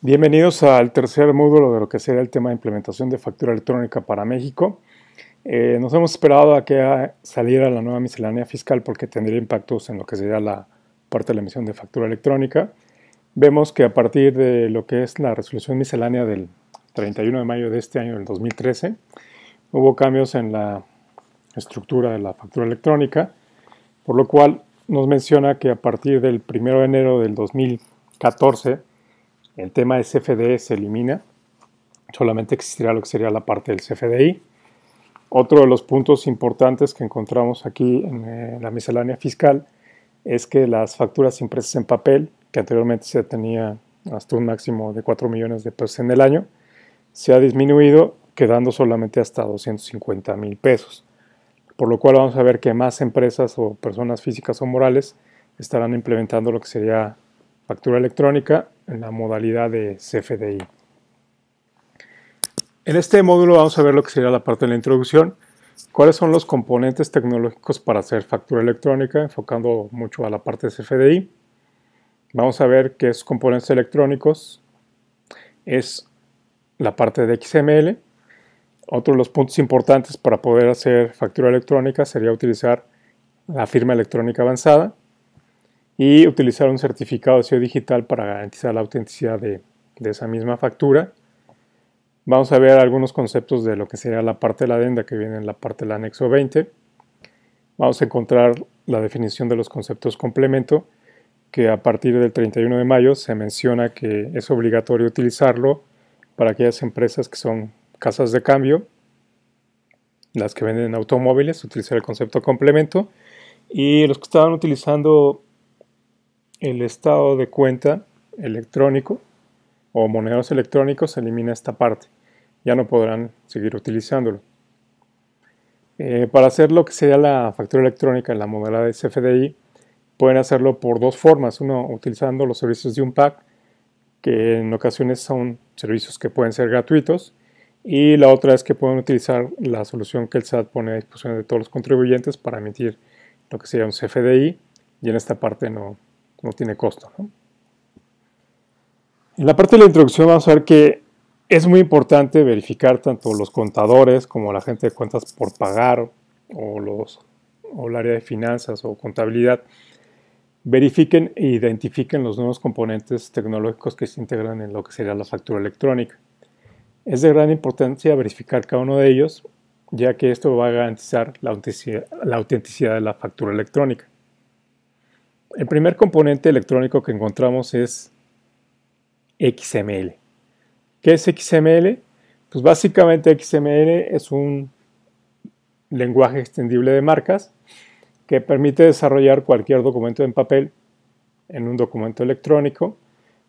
Bienvenidos al tercer módulo de lo que será el tema de implementación de factura electrónica para México. Nos hemos esperado a que saliera la nueva miscelánea fiscal porque tendría impactos en lo que sería la parte de la emisión de factura electrónica. Vemos que a partir de lo que es la resolución miscelánea del 31 de mayo de este año, del 2013, hubo cambios en la estructura de la factura electrónica, por lo cual nos menciona que a partir del 1 de enero del 2014 el tema de CFDI se elimina, solamente existirá lo que sería la parte del CFDI. Otro de los puntos importantes que encontramos aquí en la miscelánea fiscal es que las facturas impresas en papel, que anteriormente se tenía hasta un máximo de 4 millones de pesos en el año, se ha disminuido, quedando solamente hasta 250,000 pesos. Por lo cual vamos a ver que más empresas o personas físicas o morales estarán implementando lo que sería factura electrónica en la modalidad de CFDI. En este módulo vamos a ver lo que sería la parte de la introducción, cuáles son los componentes tecnológicos para hacer factura electrónica, enfocando mucho a la parte de CFDI. Vamos a ver qué es componentes electrónicos, es la parte de XML. Otro de los puntos importantes para poder hacer factura electrónica sería utilizar la firma electrónica avanzada y utilizar un certificado de sello digital para garantizar la autenticidad de esa misma factura. Vamos a ver algunos conceptos de lo que sería la parte de la adenda que viene en la parte del anexo 20. Vamos a encontrar la definición de los conceptos complemento, que a partir del 31 de mayo se menciona que es obligatorio utilizarlo para aquellas empresas que son casas de cambio, las que venden automóviles, utilizar el concepto complemento, y los que estaban utilizando el estado de cuenta electrónico o monedas electrónicos, se elimina esta parte, ya no podrán seguir utilizándolo. Para hacer lo que sería la factura electrónica en la modalidad de CFDI, pueden hacerlo por dos formas. Uno, utilizando los servicios de Unpack, que en ocasiones son servicios que pueden ser gratuitos, y la otra es que pueden utilizar la solución que el SAT pone a disposición de todos los contribuyentes para emitir lo que sería un CFDI, y en esta parte no tiene costo, ¿no? En la parte de la introducción vamos a ver que es muy importante verificar tanto los contadores como la gente de cuentas por pagar o el área de finanzas o contabilidad verifiquen e identifiquen los nuevos componentes tecnológicos que se integran en lo que sería la factura electrónica. Es de gran importancia verificar cada uno de ellos, ya que esto va a garantizar la autenticidad de la factura electrónica. El primer componente electrónico que encontramos es XML. ¿Qué es XML? Pues básicamente XML es un lenguaje extendible de marcas que permite desarrollar cualquier documento en papel en un documento electrónico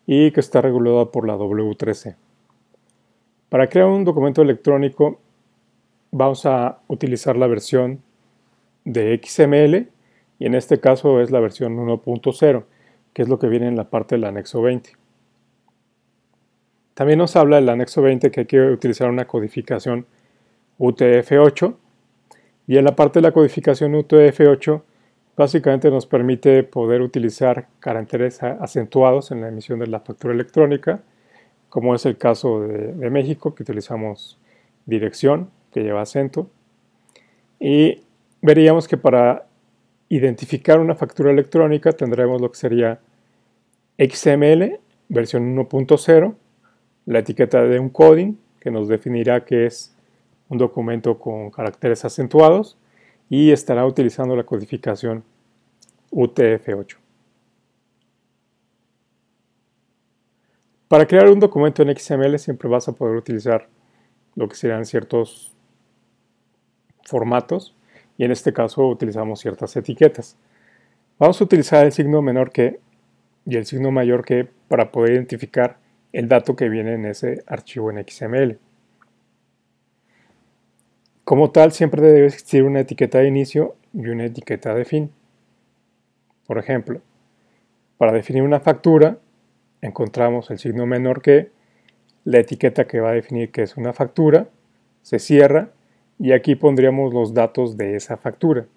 y que está regulado por la W3C. Para crear un documento electrónico vamos a utilizar la versión de XML y en este caso es la versión 1.0, que es lo que viene en la parte del anexo 20. También nos habla el anexo 20 que hay que utilizar una codificación UTF-8 y en la parte de la codificación UTF-8 básicamente nos permite poder utilizar caracteres acentuados en la emisión de la factura electrónica, como es el caso de México, que utilizamos dirección, que lleva acento, y veríamos que para identificar una factura electrónica tendremos lo que sería XML versión 1.0, la etiqueta de un coding que nos definirá que es un documento con caracteres acentuados y estará utilizando la codificación UTF-8. Para crear un documento en XML siempre vas a poder utilizar lo que serían ciertos formatos y en este caso utilizamos ciertas etiquetas. Vamos a utilizar el signo menor que y el signo mayor que para poder identificar el dato que viene en ese archivo en XML. Como tal, siempre debe existir una etiqueta de inicio y una etiqueta de fin. Por ejemplo, para definir una factura, encontramos el signo menor que, la etiqueta que va a definir que es una factura, se cierra y aquí pondríamos los datos de esa factura.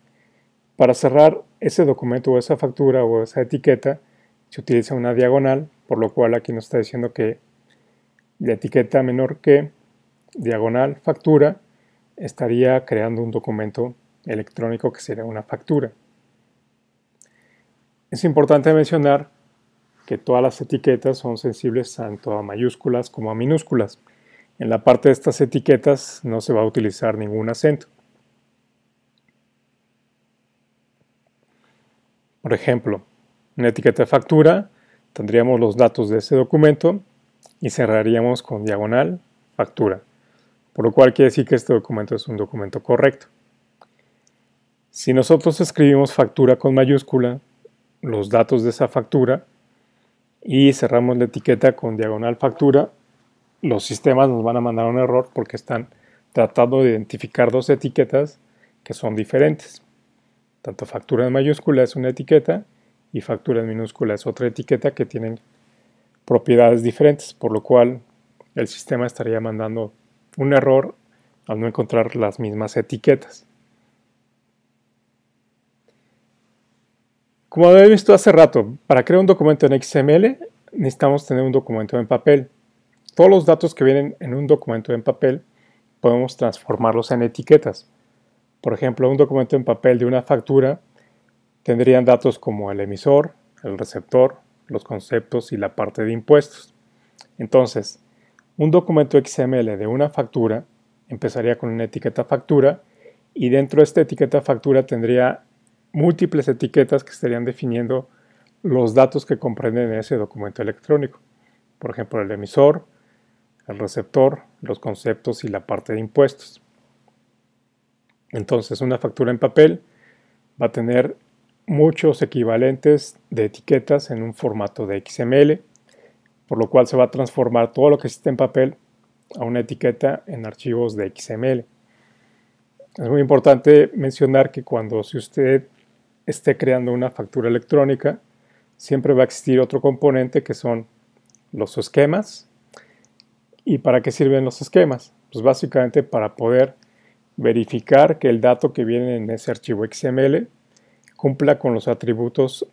Para cerrar ese documento o esa factura o esa etiqueta, se utiliza una diagonal, por lo cual aquí nos está diciendo que la etiqueta menor que, diagonal, factura, estaría creando un documento electrónico que sería una factura. Es importante mencionar que todas las etiquetas son sensibles tanto a mayúsculas como a minúsculas. En la parte de estas etiquetas no se va a utilizar ningún acento. Por ejemplo, una etiqueta de factura, tendríamos los datos de ese documento y cerraríamos con diagonal factura, por lo cual quiere decir que este documento es un documento correcto. Si nosotros escribimos factura con mayúscula, los datos de esa factura, y cerramos la etiqueta con diagonal factura, los sistemas nos van a mandar un error porque están tratando de identificar dos etiquetas que son diferentes. Tanto factura en mayúscula es una etiqueta y factura en minúscula es otra etiqueta que tienen propiedades diferentes, por lo cual el sistema estaría mandando un error al no encontrar las mismas etiquetas. Como había visto hace rato, para crear un documento en XML necesitamos tener un documento en papel. Todos los datos que vienen en un documento en papel podemos transformarlos en etiquetas. Por ejemplo, un documento en papel de una factura tendrían datos como el emisor, el receptor, los conceptos y la parte de impuestos. Entonces, un documento XML de una factura empezaría con una etiqueta factura y dentro de esta etiqueta factura tendría múltiples etiquetas que estarían definiendo los datos que comprenden ese documento electrónico. Por ejemplo, el emisor, el receptor, los conceptos y la parte de impuestos. Entonces, una factura en papel va a tener muchos equivalentes de etiquetas en un formato de XML, por lo cual se va a transformar todo lo que existe en papel a una etiqueta en archivos de XML. Es muy importante mencionar que si usted esté creando una factura electrónica, siempre va a existir otro componente que son los esquemas. ¿Y para qué sirven los esquemas? Pues básicamente para poder verificar que el dato que viene en ese archivo XML cumpla con los atributos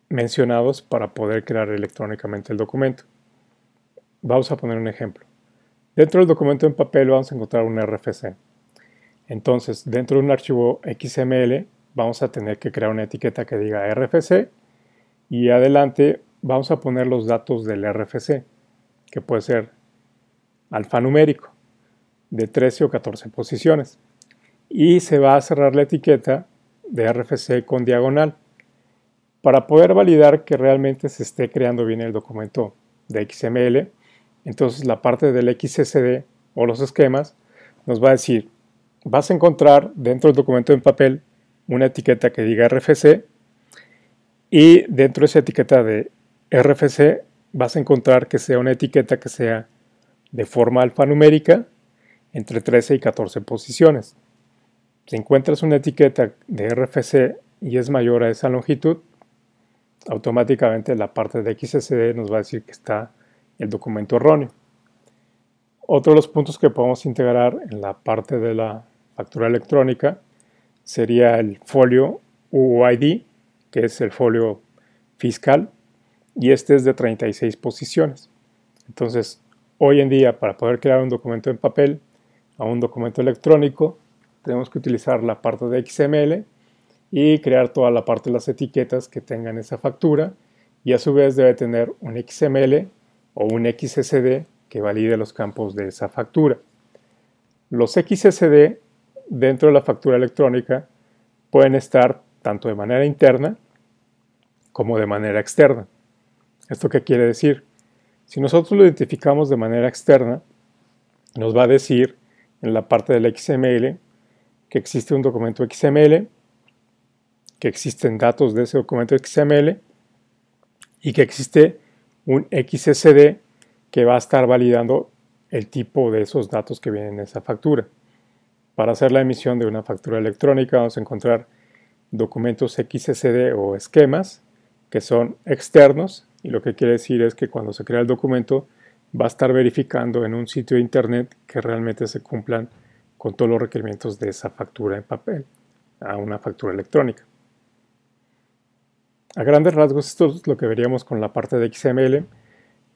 mencionados para poder crear electrónicamente el documento. Vamos a poner un ejemplo. Dentro del documento en papel vamos a encontrar un RFC. Entonces, dentro de un archivo XML vamos a tener que crear una etiqueta que diga RFC y adelante vamos a poner los datos del RFC, que puede ser alfanumérico, de 13 o 14 posiciones. Y se va a cerrar la etiqueta de RFC con diagonal para poder validar que realmente se esté creando bien el documento de XML. Entonces la parte del XSD o los esquemas nos va a decir, vas a encontrar dentro del documento en papel una etiqueta que diga RFC y dentro de esa etiqueta de RFC vas a encontrar que sea una etiqueta que sea de forma alfanumérica entre 13 y 14 posiciones. Si encuentras una etiqueta de RFC y es mayor a esa longitud, automáticamente la parte de XSD nos va a decir que está el documento erróneo. Otro de los puntos que podemos integrar en la parte de la factura electrónica sería el folio UUID, que es el folio fiscal, y este es de 36 posiciones. Entonces, hoy en día, para poder crear un documento en papel a un documento electrónico, tenemos que utilizar la parte de XML y crear toda la parte de las etiquetas que tengan esa factura, y a su vez debe tener un XML o un XSD que valide los campos de esa factura. Los XSD dentro de la factura electrónica pueden estar tanto de manera interna como de manera externa. ¿Esto qué quiere decir? Si nosotros lo identificamos de manera externa, nos va a decir en la parte del XML que existe un documento XML, que existen datos de ese documento XML y que existe un XSD que va a estar validando el tipo de esos datos que vienen en esa factura. Para hacer la emisión de una factura electrónica vamos a encontrar documentos XSD o esquemas que son externos, y lo que quiere decir es que cuando se crea el documento va a estar verificando en un sitio de internet que realmente se cumplan con todos los requerimientos de esa factura en papel a una factura electrónica. A grandes rasgos esto es lo que veríamos con la parte de XML.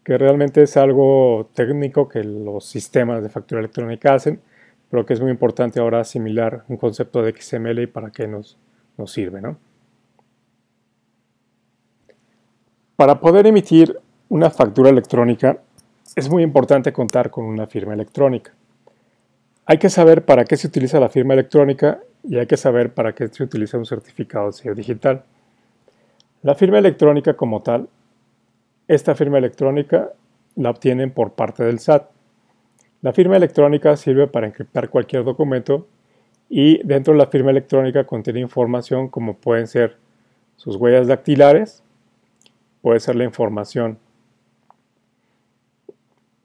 que realmente es algo técnico que los sistemas de factura electrónica hacen, pero que es muy importante ahora asimilar un concepto de XML y para qué nos sirve, ¿no? Para poder emitir una factura electrónica es muy importante contar con una firma electrónica. Hay que saber para qué se utiliza la firma electrónica y hay que saber para qué se utiliza un certificado de sello digital. La firma electrónica como tal, esta firma electrónica la obtienen por parte del SAT. La firma electrónica sirve para encriptar cualquier documento y dentro de la firma electrónica contiene información como pueden ser sus huellas dactilares, puede ser la información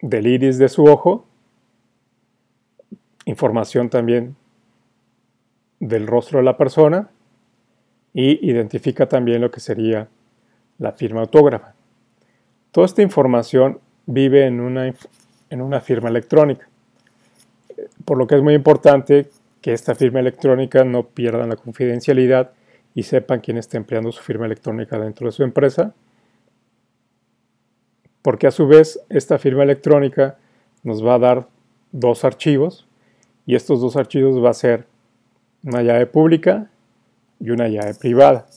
del iris de su ojo, información también del rostro de la persona y identifica también lo que sería la firma autógrafa. Toda esta información vive en una firma electrónica, por lo que es muy importante que esta firma electrónica no pierda la confidencialidad y sepan quién está empleando su firma electrónica dentro de su empresa, porque a su vez esta firma electrónica nos va a dar dos archivos y estos dos archivos va a ser una llave pública y una llave privada.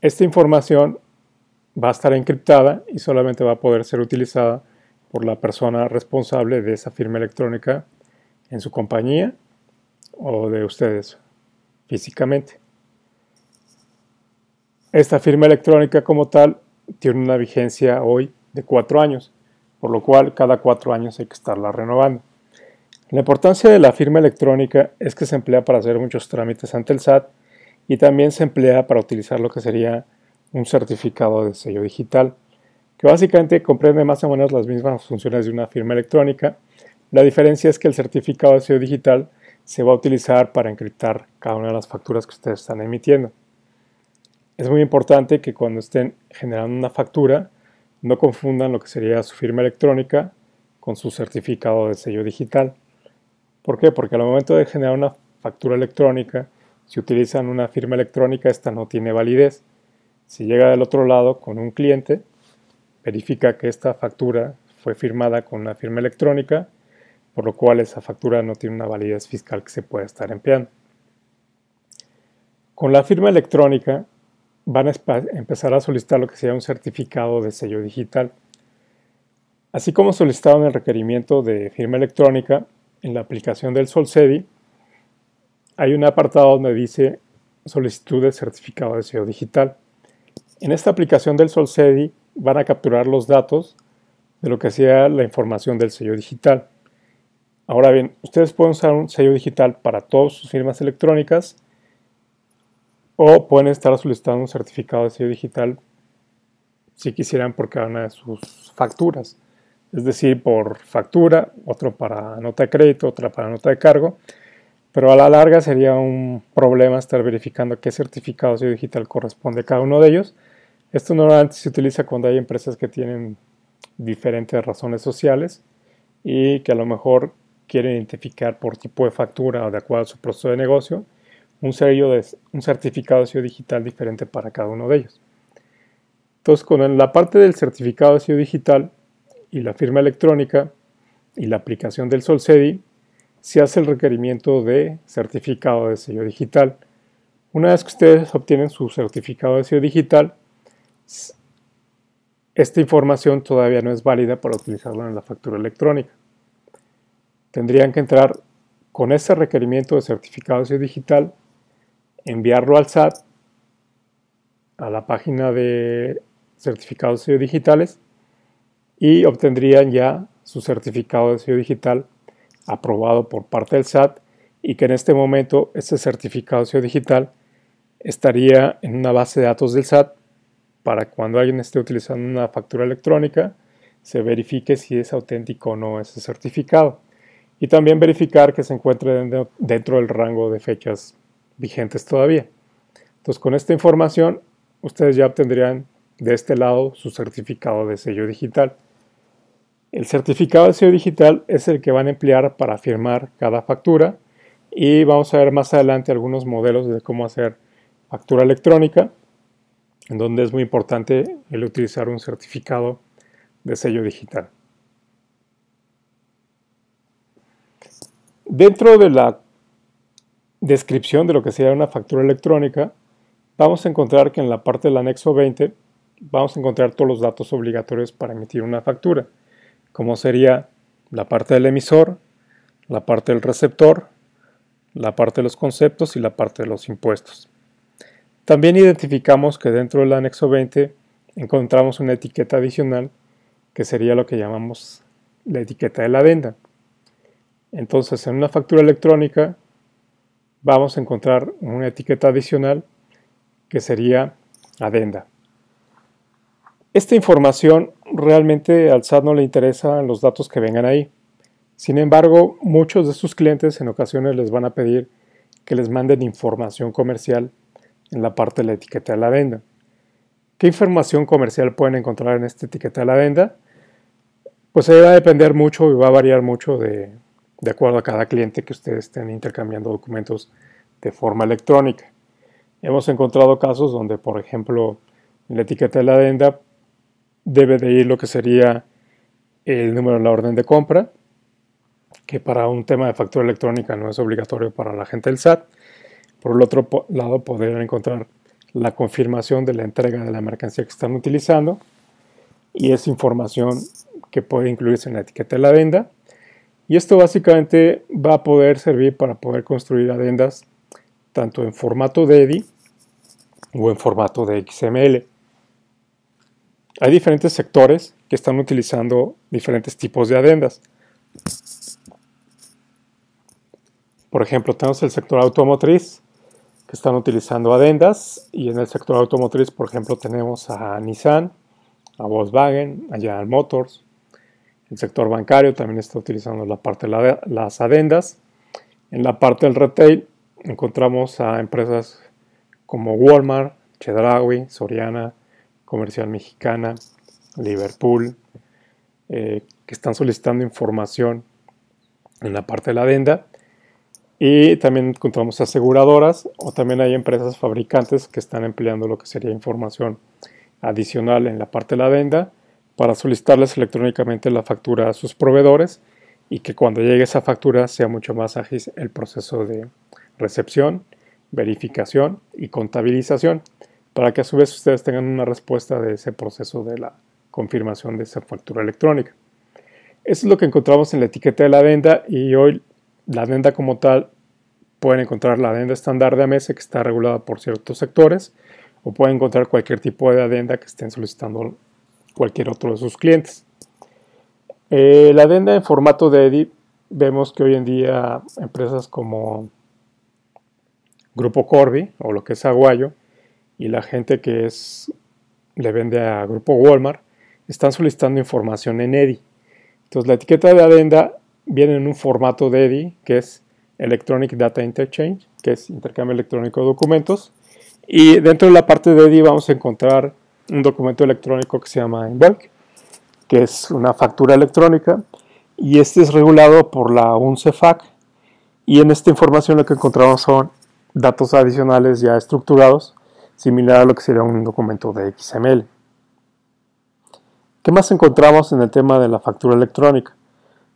Esta información va a estar encriptada y solamente va a poder ser utilizada por la persona responsable de esa firma electrónica en su compañía o de ustedes físicamente. Esta firma electrónica como tal tiene una vigencia hoy de 4 años, por lo cual cada 4 años hay que estarla renovando. La importancia de la firma electrónica es que se emplea para hacer muchos trámites ante el SAT y también se emplea para utilizar lo que sería un certificado de sello digital, que básicamente comprende más o menos las mismas funciones de una firma electrónica. La diferencia es que el certificado de sello digital se va a utilizar para encriptar cada una de las facturas que ustedes están emitiendo. Es muy importante que cuando estén generando una factura no confundan lo que sería su firma electrónica con su certificado de sello digital. ¿Por qué? Porque al momento de generar una factura electrónica, si utilizan una firma electrónica, esta no tiene validez. Si llega del otro lado con un cliente, verifica que esta factura fue firmada con una firma electrónica, por lo cual esa factura no tiene una validez fiscal que se pueda estar empleando. Con la firma electrónica van a empezar a solicitar lo que sería un certificado de sello digital. Así como solicitaron el requerimiento de firma electrónica, en la aplicación del SolCedi hay un apartado donde dice solicitud de certificado de sello digital. En esta aplicación del SolCedi van a capturar los datos de lo que sea la información del sello digital. Ahora bien, ustedes pueden usar un sello digital para todas sus firmas electrónicas o pueden estar solicitando un certificado de sello digital si quisieran por cada una de sus facturas. Es decir, por factura, otro para nota de crédito, otra para nota de cargo. Pero a la larga sería un problema estar verificando qué certificado de sello digital corresponde a cada uno de ellos. Esto normalmente se utiliza cuando hay empresas que tienen diferentes razones sociales y que a lo mejor quieren identificar por tipo de factura o de acuerdo a su proceso de negocio un certificado de sello digital diferente para cada uno de ellos. Entonces, con la parte del certificado de sello digital y la firma electrónica y la aplicación del SolCedi, se hace el requerimiento de certificado de sello digital. Una vez que ustedes obtienen su certificado de sello digital, esta información todavía no es válida para utilizarla en la factura electrónica. Tendrían que entrar con ese requerimiento de certificado de sello digital, enviarlo al SAT, a la página de certificados de sello digitales, y obtendrían ya su certificado de sello digital aprobado por parte del SAT y que en este momento ese certificado de sello digital estaría en una base de datos del SAT para cuando alguien esté utilizando una factura electrónica se verifique si es auténtico o no ese certificado y también verificar que se encuentre dentro del rango de fechas vigentes todavía. Entonces con esta información ustedes ya obtendrían de este lado su certificado de sello digital. El certificado de sello digital es el que van a emplear para firmar cada factura y vamos a ver más adelante algunos modelos de cómo hacer factura electrónica, en donde es muy importante el utilizar un certificado de sello digital. Dentro de la descripción de lo que sería una factura electrónica, vamos a encontrar que en la parte del anexo 20 vamos a encontrar todos los datos obligatorios para emitir una factura, como sería la parte del emisor, la parte del receptor, la parte de los conceptos y la parte de los impuestos. También identificamos que dentro del anexo 20 encontramos una etiqueta adicional que sería lo que llamamos la etiqueta de la adenda. Entonces, en una factura electrónica vamos a encontrar una etiqueta adicional que sería adenda. Esta información realmente al SAT no le interesan los datos que vengan ahí. Sin embargo, muchos de sus clientes en ocasiones les van a pedir que les manden información comercial en la parte de la etiqueta de la adenda. ¿Qué información comercial pueden encontrar en esta etiqueta de la adenda? Pues ahí va a depender mucho y va a variar mucho de acuerdo a cada cliente que ustedes estén intercambiando documentos de forma electrónica. Hemos encontrado casos donde, por ejemplo, en la etiqueta de la adenda debe de ir lo que sería el número de la orden de compra, que para un tema de factura electrónica no es obligatorio para la gente del SAT. Por el otro lado, podrían encontrar la confirmación de la entrega de la mercancía que están utilizando, y es información que puede incluirse en la etiqueta de la adenda. Y esto básicamente va a poder servir para poder construir adendas tanto en formato DEDI o en formato de XML. Hay diferentes sectores que están utilizando diferentes tipos de adendas. Por ejemplo, tenemos el sector automotriz que están utilizando adendas, y en el sector automotriz, por ejemplo, tenemos a Nissan, a Volkswagen, a General Motors. El sector bancario también está utilizando la parte de las adendas. En la parte del retail encontramos a empresas como Walmart, Chedraui, Soriana, Comercial Mexicana, Liverpool, que están solicitando información en la parte de la adenda. Y también encontramos aseguradoras, o también hay empresas fabricantes que están empleando lo que sería información adicional en la parte de la adenda para solicitarles electrónicamente la factura a sus proveedores, y que cuando llegue esa factura sea mucho más ágil el proceso de recepción, verificación y contabilización, para que a su vez ustedes tengan una respuesta de ese proceso de la confirmación de esa factura electrónica. Eso es lo que encontramos en la etiqueta de la adenda, y hoy la adenda como tal pueden encontrar la adenda estándar de AMESE, que está regulada por ciertos sectores, o pueden encontrar cualquier tipo de adenda que estén solicitando cualquier otro de sus clientes. La adenda en formato DEDI, vemos que hoy en día empresas como Grupo Corby o lo que es Aguayo, y la gente que le vende a Grupo Walmart, están solicitando información en EDI. Entonces la etiqueta de adenda viene en un formato DEDI, que es Electronic Data Interchange, que es intercambio electrónico de documentos, y dentro de la parte de EDI vamos a encontrar un documento electrónico que se llama Invoice, que es una factura electrónica, y este es regulado por la UNCEFAC, y en esta información lo que encontramos son datos adicionales ya estructurados, similar a lo que sería un documento de XML. ¿Qué más encontramos en el tema de la factura electrónica?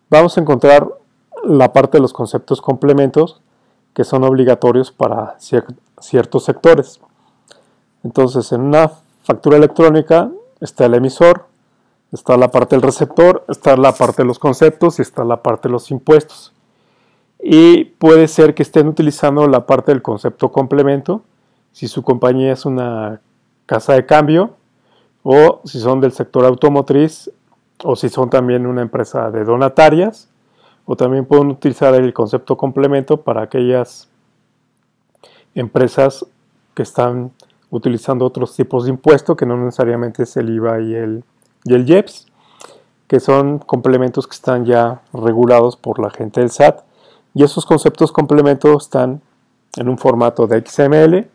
Vamos a encontrar la parte de los conceptos complementos, que son obligatorios para ciertos sectores. Entonces, en una factura electrónica está el emisor, está la parte del receptor, está la parte de los conceptos y está la parte de los impuestos. Y puede ser que estén utilizando la parte del concepto complemento, si su compañía es una casa de cambio, o si son del sector automotriz, o si son también una empresa de donatarias, o también pueden utilizar el concepto complemento para aquellas empresas que están utilizando otros tipos de impuestos, que no necesariamente es el IVA y el IEPS, que son complementos que están ya regulados por la gente del SAT, y esos conceptos complementos están en un formato de XML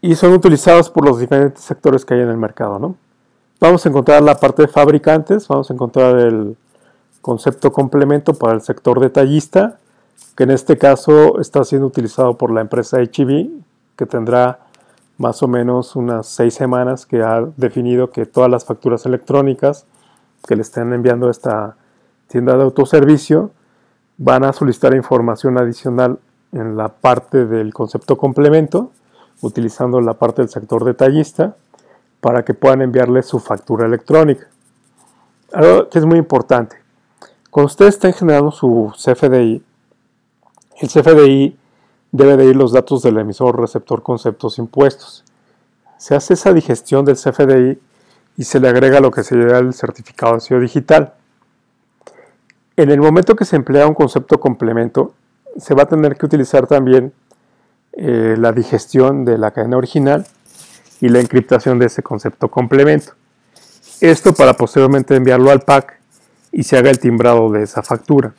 y son utilizados por los diferentes sectores que hay en el mercado, ¿no? Vamos a encontrar la parte de fabricantes, vamos a encontrar el concepto complemento para el sector detallista, que en este caso está siendo utilizado por la empresa H-E-B, que tendrá más o menos unas 6 semanas que ha definido que todas las facturas electrónicas que le estén enviando a esta tienda de autoservicio van a solicitar información adicional en la parte del concepto complemento, utilizando la parte del sector detallista, para que puedan enviarle su factura electrónica. Algo que es muy importante, cuando ustedes estén generando su CFDI, el CFDI debe de ir los datos del emisor, receptor, conceptos, impuestos. Se hace esa digestión del CFDI y se le agrega lo que sería el certificado de sello digital. En el momento que se emplea un concepto complemento, se va a tener que utilizar también la digestión de la cadena original y la encriptación de ese concepto complemento. Esto para posteriormente enviarlo al PAC y se haga el timbrado de esa factura.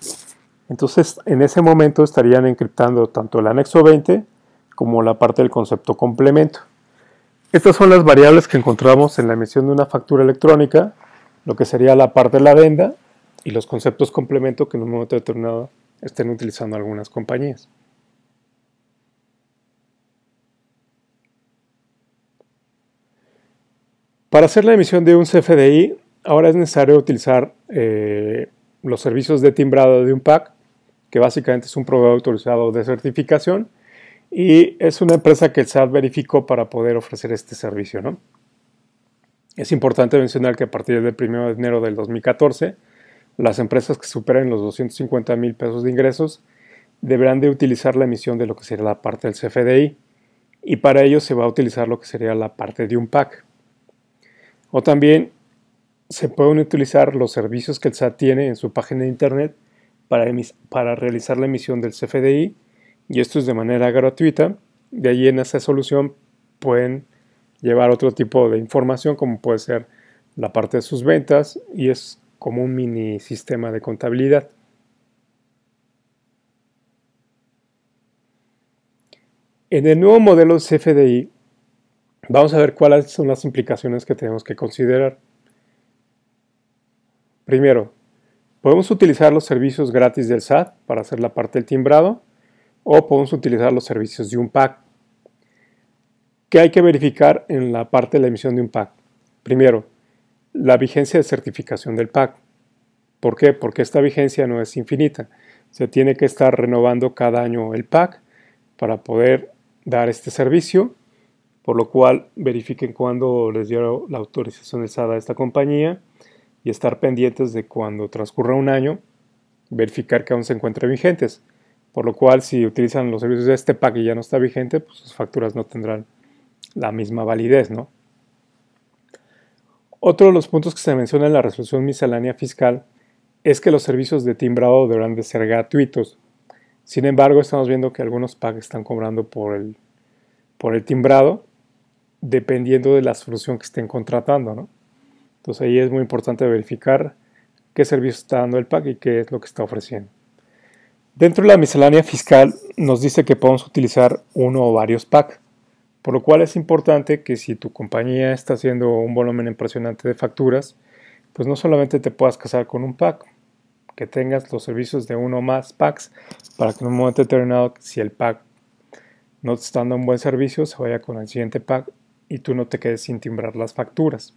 Entonces, en ese momento estarían encriptando tanto el anexo 20 como la parte del concepto complemento. Estas son las variables que encontramos en la emisión de una factura electrónica, lo que sería la parte de la adenda y los conceptos complemento que en un momento determinado estén utilizando algunas compañías. Para hacer la emisión de un CFDI, ahora es necesario utilizar los servicios de timbrado de un PAC, que básicamente es un proveedor autorizado de certificación y es una empresa que el SAT verificó para poder ofrecer este servicio, ¿no? Es importante mencionar que a partir del 1 de enero del 2014, las empresas que superen los 250,000 pesos de ingresos deberán de utilizar la emisión de lo que sería la parte del CFDI y para ello se va a utilizar lo que sería la parte de un PAC. O también se pueden utilizar los servicios que el SAT tiene en su página de internet para realizar la emisión del CFDI y esto es de manera gratuita. De allí en esa solución pueden llevar otro tipo de información como puede ser la parte de sus ventas y es como un mini sistema de contabilidad. En el nuevo modelo de CFDI vamos a ver cuáles son las implicaciones que tenemos que considerar. Primero, podemos utilizar los servicios gratis del SAT para hacer la parte del timbrado o podemos utilizar los servicios de un PAC. ¿Qué hay que verificar en la parte de la emisión de un PAC? Primero, la vigencia de certificación del PAC. ¿Por qué? Porque esta vigencia no es infinita. Se tiene que estar renovando cada año el PAC para poder dar este servicio, por lo cual verifiquen cuándo les dio la autorización del SAT a esta compañía y estar pendientes de cuando transcurra un año, verificar que aún se encuentren vigentes. Por lo cual, si utilizan los servicios de este PAC y ya no está vigente, pues sus facturas no tendrán la misma validez, ¿no? Otro de los puntos que se menciona en la resolución miscelánea fiscal es que los servicios de timbrado deberán de ser gratuitos. Sin embargo, estamos viendo que algunos PAC están cobrando por el timbrado, dependiendo de la solución que estén contratando, ¿no? Entonces ahí es muy importante verificar qué servicio está dando el PAC y qué es lo que está ofreciendo. Dentro de la miscelánea fiscal nos dice que podemos utilizar uno o varios PAC, por lo cual es importante que si tu compañía está haciendo un volumen impresionante de facturas, pues no solamente te puedas casar con un PAC, que tengas los servicios de uno o más PACs para que en un momento determinado, si el PAC no te está dando un buen servicio, se vaya con el siguiente PAC y tú no te quedes sin timbrar las facturas.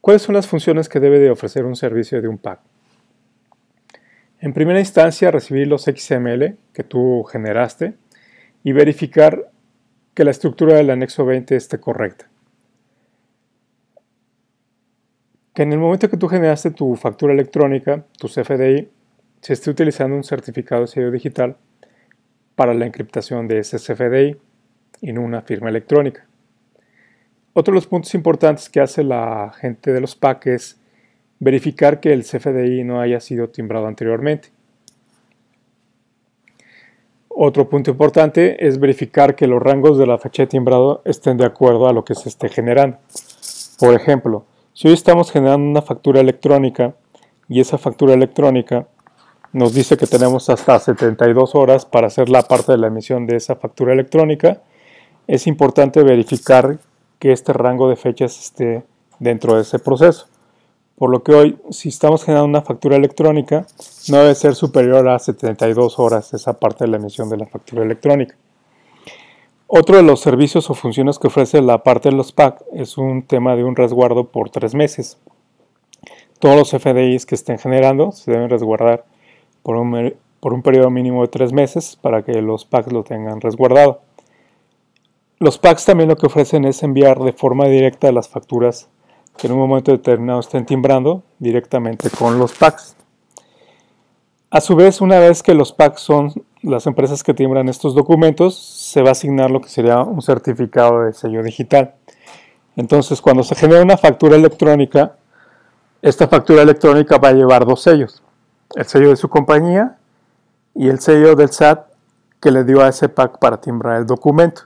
¿Cuáles son las funciones que debe de ofrecer un servicio de un PAC? En primera instancia, recibir los XML que tú generaste y verificar que la estructura del anexo 20 esté correcta. Que en el momento que tú generaste tu factura electrónica, tu CFDI, se esté utilizando un certificado de sello digital para la encriptación de ese CFDI y no una firma electrónica. Otro de los puntos importantes que hace la gente de los PAC es verificar que el CFDI no haya sido timbrado anteriormente. Otro punto importante es verificar que los rangos de la fecha de timbrado estén de acuerdo a lo que se esté generando. Por ejemplo, si hoy estamos generando una factura electrónica y esa factura electrónica nos dice que tenemos hasta 72 horas para hacer la parte de la emisión de esa factura electrónica, es importante verificar que este rango de fechas esté dentro de ese proceso. Por lo que hoy, si estamos generando una factura electrónica, no debe ser superior a 72 horas esa parte de la emisión de la factura electrónica. Otro de los servicios o funciones que ofrece la parte de los PAC es un tema de un resguardo por 3 meses. Todos los FDIs que estén generando se deben resguardar por un periodo mínimo de 3 meses para que los PACs lo tengan resguardado. Los PACs también lo que ofrecen es enviar de forma directa las facturas que en un momento determinado estén timbrando directamente con los PACs. A su vez, una vez que los PACs son las empresas que timbran estos documentos, se va a asignar lo que sería un certificado de sello digital. Entonces, cuando se genera una factura electrónica, esta factura electrónica va a llevar 2 sellos. El sello de su compañía y el sello del SAT que le dio a ese PAC para timbrar el documento.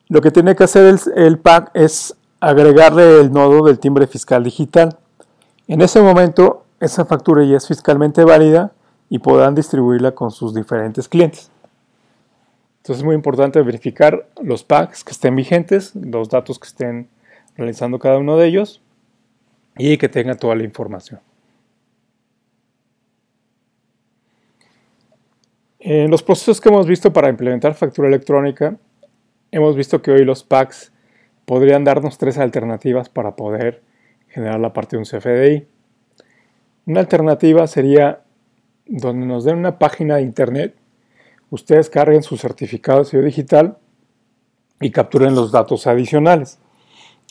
Lo que tiene que hacer el PAC es agregarle el nodo del timbre fiscal digital. En ese momento, esa factura ya es fiscalmente válida y podrán distribuirla con sus diferentes clientes. Entonces es muy importante verificar los PACs que estén vigentes, los datos que estén realizando cada uno de ellos y que tenga toda la información. En los procesos que hemos visto para implementar factura electrónica, hemos visto que hoy los PACs podrían darnos 3 alternativas para poder generar la parte de un CFDI. Una alternativa sería donde nos den una página de internet, ustedes carguen su certificado de sello digital y capturen los datos adicionales.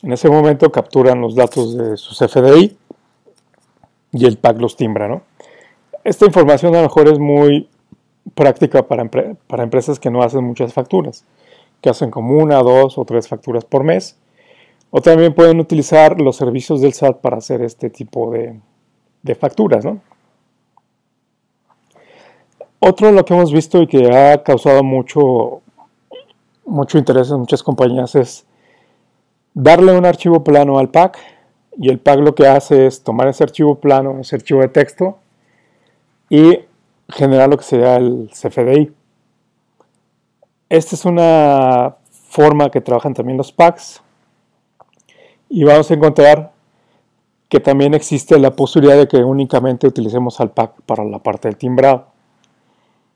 En ese momento capturan los datos de su CFDI y el PAC los timbra, ¿no? Esta información a lo mejor es muy práctica para empresas que no hacen muchas facturas, que hacen como 1, 2 o 3 facturas por mes. O también pueden utilizar los servicios del SAT para hacer este tipo de facturas, ¿no? Otro de lo que hemos visto y que ha causado mucho interés en muchas compañías es darle un archivo plano al PAC, y el PAC lo que hace es tomar ese archivo plano, ese archivo de texto, y generar lo que sería el CFDI. Esta es una forma que trabajan también los PACs, y vamos a encontrar que también existe la posibilidad de que únicamente utilicemos al PAC para la parte del timbrado.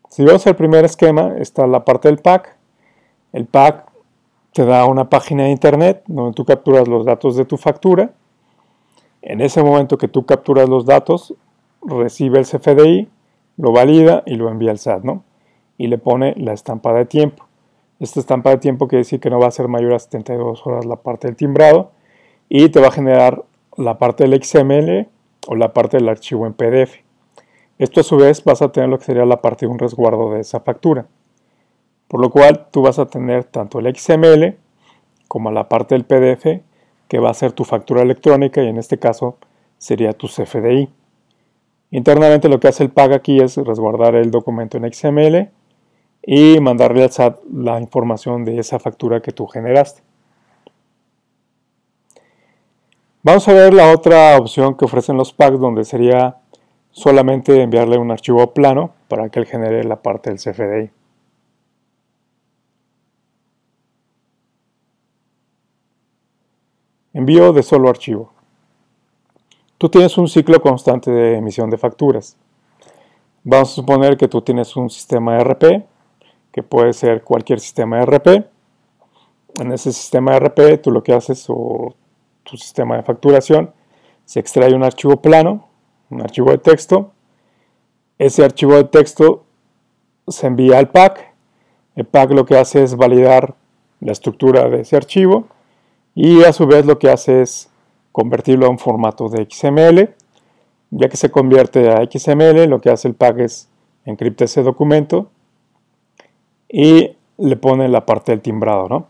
Si vemos el primer esquema, está la parte del PAC. El PAC te da una página de internet donde tú capturas los datos de tu factura. En ese momento que tú capturas los datos, recibe el CFDI, lo valida y lo envía al SAT, ¿no? Y le pone la estampa de tiempo. Esta estampa de tiempo quiere decir que no va a ser mayor a 72 horas la parte del timbrado y te va a generar la parte del XML o la parte del archivo en PDF. Esto a su vez vas a tener lo que sería la parte de un resguardo de esa factura. Por lo cual tú vas a tener tanto el XML como la parte del PDF que va a ser tu factura electrónica y en este caso sería tu CFDI. Internamente lo que hace el PAC aquí es resguardar el documento en XML y mandarle al SAT la información de esa factura que tú generaste. Vamos a ver la otra opción que ofrecen los PACs, donde sería solamente enviarle un archivo plano para que él genere la parte del CFDI. Envío de solo archivo. Tú tienes un ciclo constante de emisión de facturas. Vamos a suponer que tú tienes un sistema ERP, que puede ser cualquier sistema ERP. En ese sistema ERP tú lo que haces, o tu sistema de facturación, se extrae un archivo plano, un archivo de texto. Ese archivo de texto se envía al PAC. El PAC lo que hace es validar la estructura de ese archivo y a su vez lo que hace es convertirlo a un formato de XML. Ya que se convierte a XML, lo que hace el PAC es encriptar ese documento y le pone la parte del timbrado, ¿no?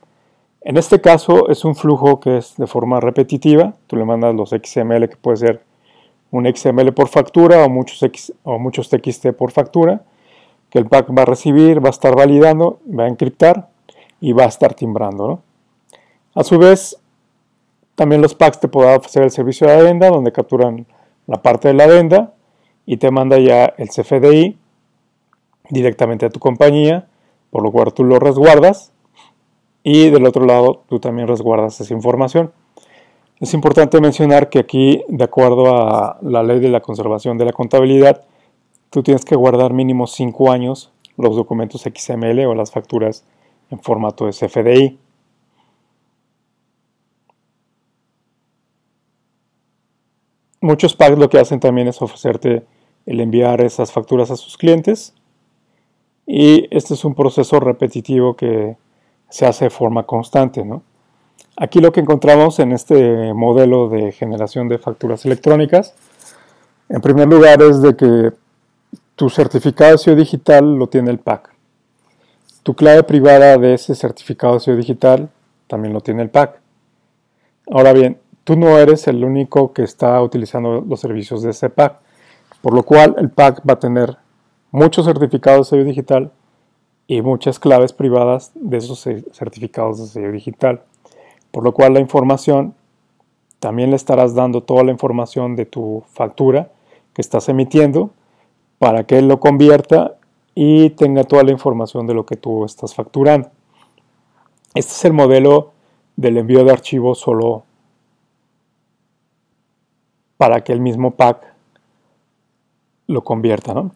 En este caso es un flujo que es de forma repetitiva. Tú le mandas los XML, que puede ser un XML por factura o muchos TXT por factura, que el PAC va a recibir, va a estar validando, va a encriptar y va a estar timbrando, ¿no? A su vez, también los PACs te pueden ofrecer el servicio de adenda, donde capturan la parte de la adenda y te manda ya el CFDI directamente a tu compañía, por lo cual tú lo resguardas y del otro lado tú también resguardas esa información. Es importante mencionar que aquí, de acuerdo a la ley de la conservación de la contabilidad, tú tienes que guardar mínimo 5 años los documentos XML o las facturas en formato de CFDI. Muchos packs lo que hacen también es ofrecerte el enviar esas facturas a sus clientes, y este es un proceso repetitivo que se hace de forma constante, ¿no? Aquí lo que encontramos en este modelo de generación de facturas electrónicas, en primer lugar, es de que tu certificado de sello digital lo tiene el PAC. Tu clave privada de ese certificado de sello digital también lo tiene el PAC. Ahora bien, tú no eres el único que está utilizando los servicios de ese PAC, por lo cual el PAC va a tener muchos certificados de sello digital y muchas claves privadas de esos certificados de sello digital, por lo cual la información, también le estarás dando toda la información de tu factura que estás emitiendo para que él lo convierta y tenga toda la información de lo que tú estás facturando. Este es el modelo del envío de archivos solo para que el mismo PAC lo convierta, ¿no?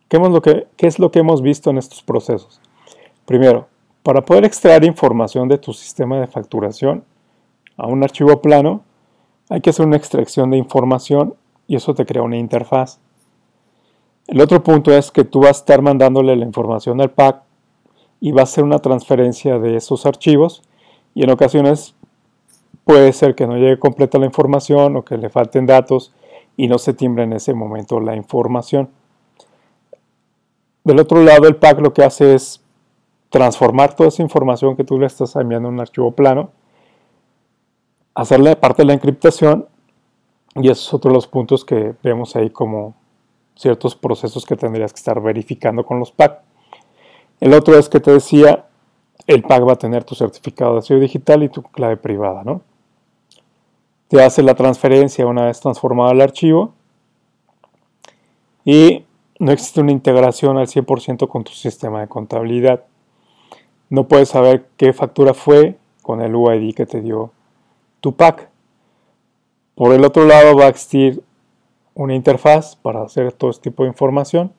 ¿Qué es lo que hemos visto en estos procesos? Primero, para poder extraer información de tu sistema de facturación a un archivo plano, hay que hacer una extracción de información y eso te crea una interfaz. El otro punto es que tú vas a estar mandándole la información al PAC y va a hacer una transferencia de esos archivos, y en ocasiones puede ser que no llegue completa la información o que le falten datos y no se timbre en ese momento la información. Del otro lado, el PAC lo que hace es transformar toda esa información que tú le estás enviando en un archivo plano, hacerle parte de la encriptación, y esos son otros los puntos que vemos ahí como ciertos procesos que tendrías que estar verificando con los PAC. El otro es que te decía, el PAC va a tener tu certificado de sello digital y tu clave privada, ¿no? Te hace la transferencia una vez transformado el archivo y no existe una integración al 100% con tu sistema de contabilidad. No puedes saber qué factura fue con el UID que te dio tu PAC. Por el otro lado, va a existir una interfaz para hacer todo este tipo de información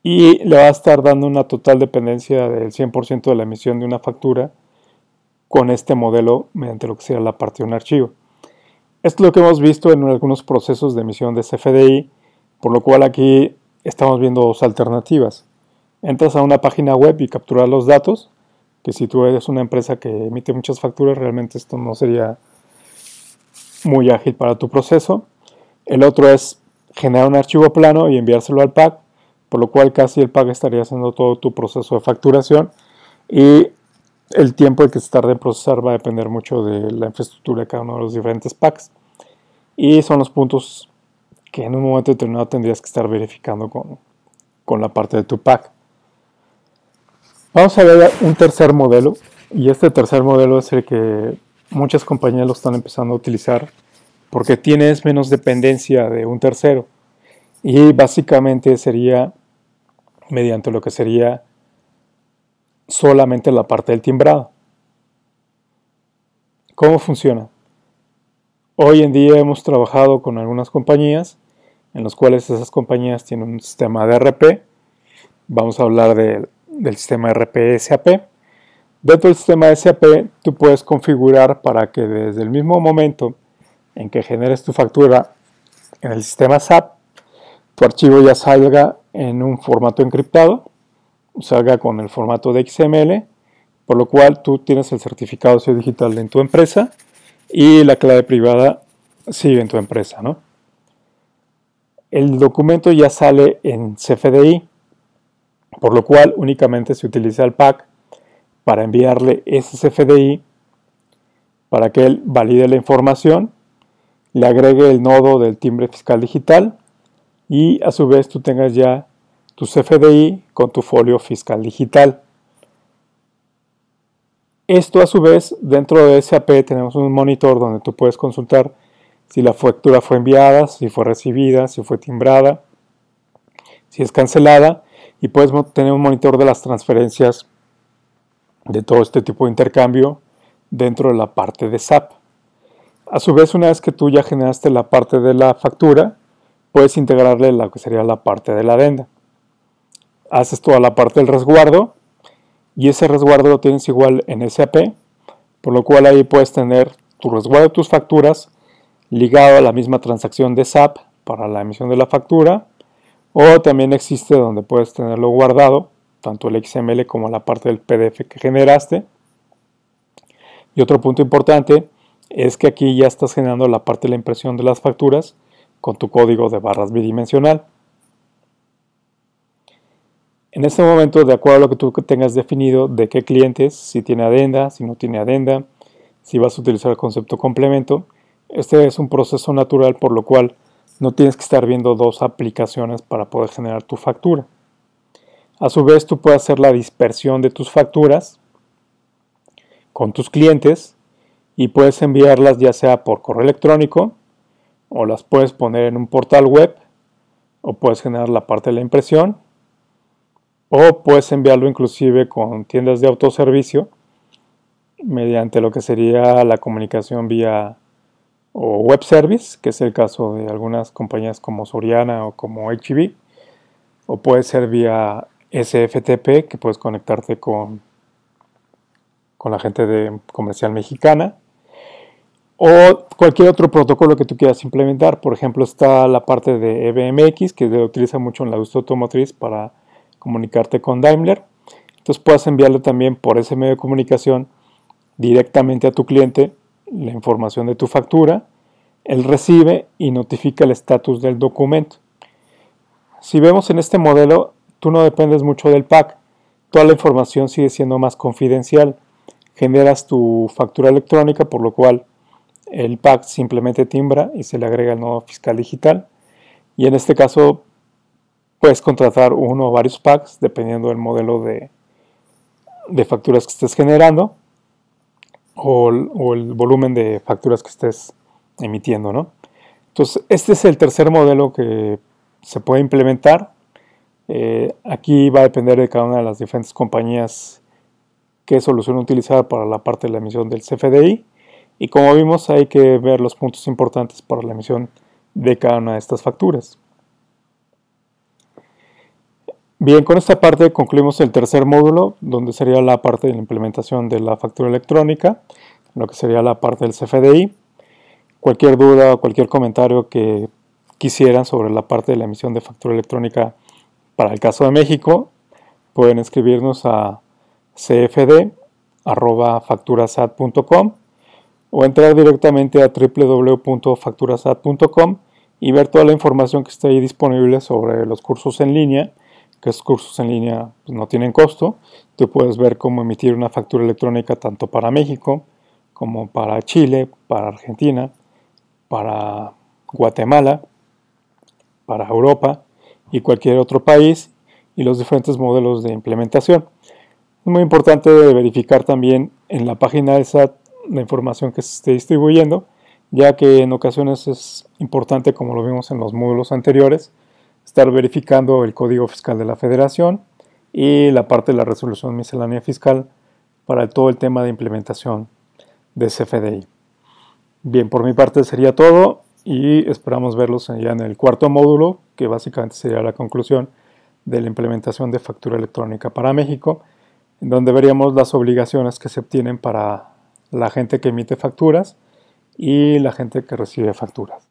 y le va a estar dando una total dependencia del 100% de la emisión de una factura con este modelo mediante lo que sea la parte de un archivo. Esto es lo que hemos visto en algunos procesos de emisión de CFDI, por lo cual aquí estamos viendo dos alternativas. Entras a una página web y capturas los datos, que si tú eres una empresa que emite muchas facturas, realmente esto no sería muy ágil para tu proceso. El otro es generar un archivo plano y enviárselo al PAC, por lo cual casi el PAC estaría haciendo todo tu proceso de facturación, y el tiempo que se tarde en procesar va a depender mucho de la infraestructura de cada uno de los diferentes PACs. Y son los puntos que en un momento determinado tendrías que estar verificando con la parte de tu PAC. Vamos a ver un tercer modelo, y este tercer modelo es el que muchas compañías lo están empezando a utilizar porque tienes menos dependencia de un tercero, y básicamente sería mediante lo que sería solamente la parte del timbrado. ¿Cómo funciona? Hoy en día hemos trabajado con algunas compañías en las cuales esas compañías tienen un sistema de ERP. Vamos a hablar del sistema ERP SAP. Dentro del sistema SAP tú puedes configurar para que desde el mismo momento en que generes tu factura en el sistema SAP, tu archivo ya salga en un formato encriptado, salga con el formato de XML, por lo cual tú tienes el certificado de sello digital en tu empresa y la clave privada sigue en tu empresa, ¿no? El documento ya sale en CFDI, por lo cual únicamente se utiliza el PAC para enviarle ese CFDI para que él valide la información, le agregue el nodo del timbre fiscal digital y a su vez tú tengas ya tu CFDI con tu folio fiscal digital. Esto a su vez, dentro de SAP tenemos un monitor donde tú puedes consultar si la factura fue enviada, si fue recibida, si fue timbrada, si es cancelada, y puedes tener un monitor de las transferencias de todo este tipo de intercambio dentro de la parte de SAP. A su vez, una vez que tú ya generaste la parte de la factura, puedes integrarle lo que sería la parte de la adenda. Haces toda la parte del resguardo y ese resguardo lo tienes igual en SAP, por lo cual ahí puedes tener tu resguardo de tus facturas ligado a la misma transacción de SAP para la emisión de la factura, o también existe donde puedes tenerlo guardado, tanto el XML como la parte del PDF que generaste. Y otro punto importante es que aquí ya estás generando la parte de la impresión de las facturas con tu código de barras bidimensional. En este momento, de acuerdo a lo que tú tengas definido de qué clientes, si tiene adenda, si no tiene adenda, si vas a utilizar el concepto complemento, este es un proceso natural por lo cual no tienes que estar viendo dos aplicaciones para poder generar tu factura. A su vez, tú puedes hacer la dispersión de tus facturas con tus clientes y puedes enviarlas ya sea por correo electrónico o las puedes poner en un portal web o puedes generar la parte de la impresión o puedes enviarlo inclusive con tiendas de autoservicio mediante lo que sería la comunicación vía o web service, que es el caso de algunas compañías como Soriana o como H-E-B, o puede ser vía SFTP, que puedes conectarte con la gente de comercial mexicana, o cualquier otro protocolo que tú quieras implementar. Por ejemplo, está la parte de EBMX, que se utiliza mucho en la industria automotriz para comunicarte con Daimler. Entonces puedes enviarle también por ese medio de comunicación directamente a tu cliente la información de tu factura. Él recibe y notifica el estatus del documento. Si vemos en este modelo, tú no dependes mucho del pack. Toda la información sigue siendo más confidencial. Generas tu factura electrónica, por lo cual el pack simplemente timbra y se le agrega el nodo fiscal digital. Y en este caso puedes contratar uno o varios packs dependiendo del modelo de facturas que estés generando o el volumen de facturas que estés emitiendo, ¿no? Entonces, este es el tercer modelo que se puede implementar. Aquí va a depender de cada una de las diferentes compañías qué solución utilizar para la parte de la emisión del CFDI. Y como vimos, hay que ver los puntos importantes para la emisión de cada una de estas facturas. Bien, con esta parte concluimos el tercer módulo, donde sería la parte de la implementación de la factura electrónica, lo que sería la parte del CFDI. Cualquier duda o cualquier comentario que quisieran sobre la parte de la emisión de factura electrónica para el caso de México, pueden escribirnos a cfd@facturasat.com o entrar directamente a www.facturasat.com y ver toda la información que está ahí disponible sobre los cursos en línea, que esos cursos en línea pues, no tienen costo. Tú puedes ver cómo emitir una factura electrónica tanto para México como para Chile, para Argentina, para Guatemala, para Europa y cualquier otro país y los diferentes modelos de implementación. Es muy importante verificar también en la página del SAT la información que se esté distribuyendo, ya que en ocasiones es importante, como lo vimos en los módulos anteriores, estar verificando el código fiscal de la Federación y la parte de la resolución miscelánea fiscal para todo el tema de implementación de CFDI. Bien, por mi parte sería todo y esperamos verlos ya en el cuarto módulo, que básicamente sería la conclusión de la implementación de factura electrónica para México, en donde veríamos las obligaciones que se obtienen para la gente que emite facturas y la gente que recibe facturas.